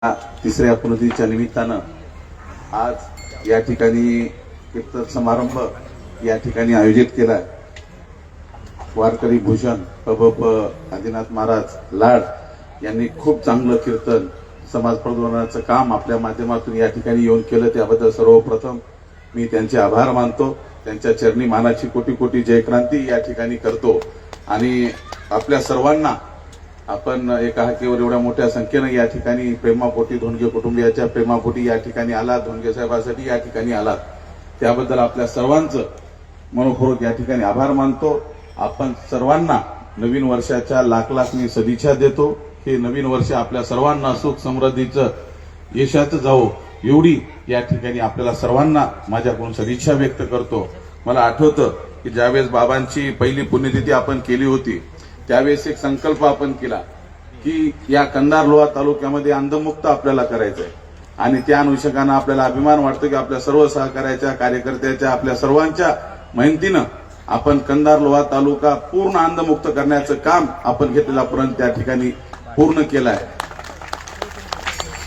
तिसऱ्या पुनर्तीच्या निमित्तानं आज या ठिकाणी कीर्तन समारंभ या ठिकाणी आयोजित केला। वारकरी भूषण पबप आदिनाथ महाराज लाड यांनी खूप चांगलं कीर्तन समाज प्रबोधनाचं काम आपल्या माध्यमातून या ठिकाणी येऊन केलं। त्याबद्दल सर्वप्रथम मी त्यांचे आभार मानतो। त्यांच्या चरणी मानाची कोटी कोटी जयक्रांती या ठिकाणी करतो। आणि आपल्या सर्वांना आपण एका हाकेवर एवढ्या मोठ्या संख्येनं या ठिकाणी प्रेमापोटी धोंडगे कुटुंबियाच्या प्रेमापोटी या ठिकाणी आला, धोंडगे साहेबांसाठी या ठिकाणी आला, त्याबद्दल आपल्या सर्वांचं मनपूर्वक या ठिकाणी आभार मानतो। आपण सर्वांना नवीन वर्षाच्या लाख लाख मी सदिच्छा देतो। हे नवीन वर्ष आपल्या सर्वांना सुख समृद्धीचं यशाचं जावो एवढी या ठिकाणी आपल्याला सर्वांना माझ्याकडून सदिच्छा व्यक्त करतो। मला आठवतं की ज्यावेळेस बाबांची पहिली पुण्यतिथी आपण केली होती त्यावेळेस एक संकल्प आपण केला की या कंधार लोहा तालुक्यामध्ये अंधमुक्त आपल्याला करायचंय। आणि त्या अनुषंगानं आपल्याला अभिमान वाटतो की आपल्या सर्व सहकार्याच्या कार्यकर्त्याच्या आपल्या सर्वांच्या मेहनतीनं आपण कंधार लोहा तालुका पूर्ण अंधमुक्त करण्याचं काम आपण घेतलेला पर्यंत त्या ठिकाणी पूर्ण केलाय।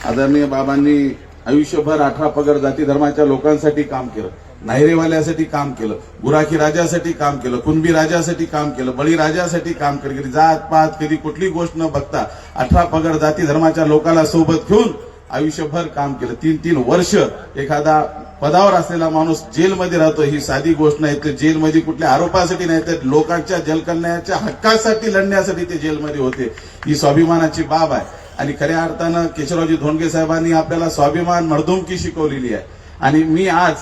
आदरणीय बाबांनी आयुष्यभर 18 पगड जाती धर्माच्या लोकांसाठी काम केलं, नायरेवाल्यासाठी काम केलं, गुराखी राजासाठी काम केलं, कुणबी राजासाठी काम केलं, बळी राजासाठी काम केलं। कधी जात पात कधी कुठली गोष्ट न बघता 18 पगड जाती धर्माच्या लोकांना सोबत घेऊन आयुष्यभर काम केलं। 3-3 वर्ष एखादा पदावर असलेला माणूस जेलमध्ये राहतो ही साधी गोष्ट नाही। तर जेलमध्ये कुठल्या आरोपासाठी नाही तर लोकांच्या जलकल्याणाच्या हक्कासाठी लढण्यासाठी ते जेलमध्ये होते। ही स्वाभिमानाची बाब आहे। आणि खऱ्या अर्थानं केशवरावजी धोंडगे साहेबांनी आपल्याला स्वाभिमान मर्दुमकी शिकवलेली आहे। आणि मी आज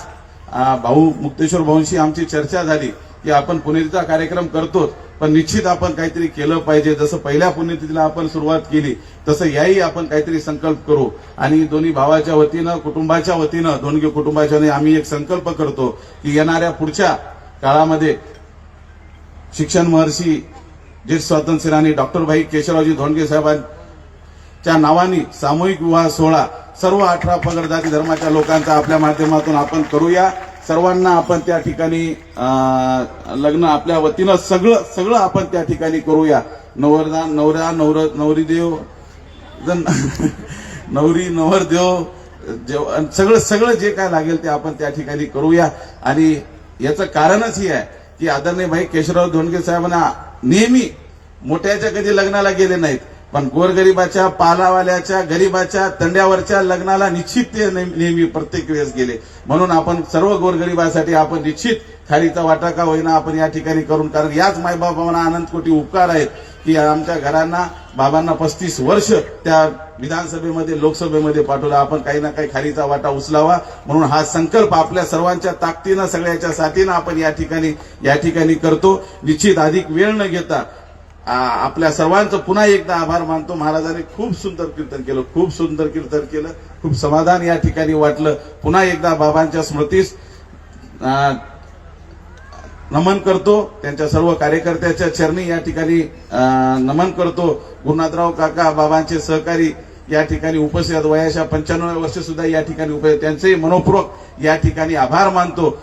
भाऊ मुक्तेश्वर भाऊंशी आमची चर्चा झाली की आपण पुण्यतिथीचा कार्यक्रम करतो पण निश्चित आपण काहीतरी केलं पाहिजे। जसं पहिल्या पुण्यतिथीला आपण सुरुवात केली तसं याही आपण काहीतरी संकल्प करू। आणि दोन्ही भावाच्या वतीनं कुटुंबाच्या वतीनं धोंडगे कुटुंबाच्या वतीनं आम्ही एक संकल्प करतो की येणाऱ्या पुढच्या काळामध्ये शिक्षण महर्षी ज्येष्ठ स्वातंत्र्य सेनानी डॉक्टर भाई केशवरावजी धोंडगे साहेबांच्या नावाने सामूहिक विवाह सोहळा सर्व 18 पगड जाती धर्माच्या लोकांचा आपल्या माध्यमातून आपण करूया। सर्वांना आपण त्या ठिकाणी लग्न आपल्या वतीनं सगळं आपण त्या ठिकाणी करूया। नवरदान नवरा नवरीदेव नवरी नवरदेव सगळं जे काय लागेल ते आपण त्या ठिकाणी करूया। आणि याचं कारणच हे आहे की आदरणीय भाई केशवराव धोंडगे साहेबांना नेहमी मोठ्याच्या कधी लग्नाला गेले नाहीत पण गोरगरिबाच्या पालावाल्याच्या गरीबाच्या तंड्यावरच्या लग्नाला निश्चित ते नेहमी प्रत्येक वेळेस गेले। म्हणून आपण सर्व गोरगरिबासाठी आपण निश्चित खारीचा वाटा का होईना आपण या ठिकाणी करून, कारण याच मायबाबांना अनंत कोटी उपकार आहेत की आमच्या घरांना बाबांना 35 वर्ष त्या विधानसभेमध्ये लोकसभेमध्ये पाठवलं। आपण काही ना काही खारीचा वाटा उचलावा म्हणून हा संकल्प आपल्या सर्वांच्या ताकदीनं सगळ्याच्या साथीनं आपण या ठिकाणी करतो। निश्चित अधिक वेळ न घेता आपल्या सर्वांचं पुन्हा एकदा आभार मानतो। महाराजांनी खूप सुंदर कीर्तन केलं, खूप समाधान या ठिकाणी वाटलं। पुन्हा एकदा बाबांच्या स्मृतीस नमन करतो, त्यांच्या सर्व कार्यकर्त्याच्या चरणी या ठिकाणी नमन करतो। गुरुनाथराव काका बाबांचे सहकारी या ठिकाणी उपस्थित आहेत, वयाच्या 95 वर्ष सुद्धा या ठिकाणी उपस्थित, त्यांचे मनपूर्वक या ठिकाणी आभार मानतो।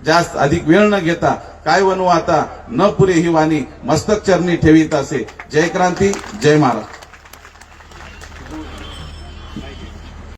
जास्त अधिक वेळ न घेता काय वनू आता न पुरे ही वाणी मस्तक चरणी ठेवीत असे। जय क्रांती, जय महाराज।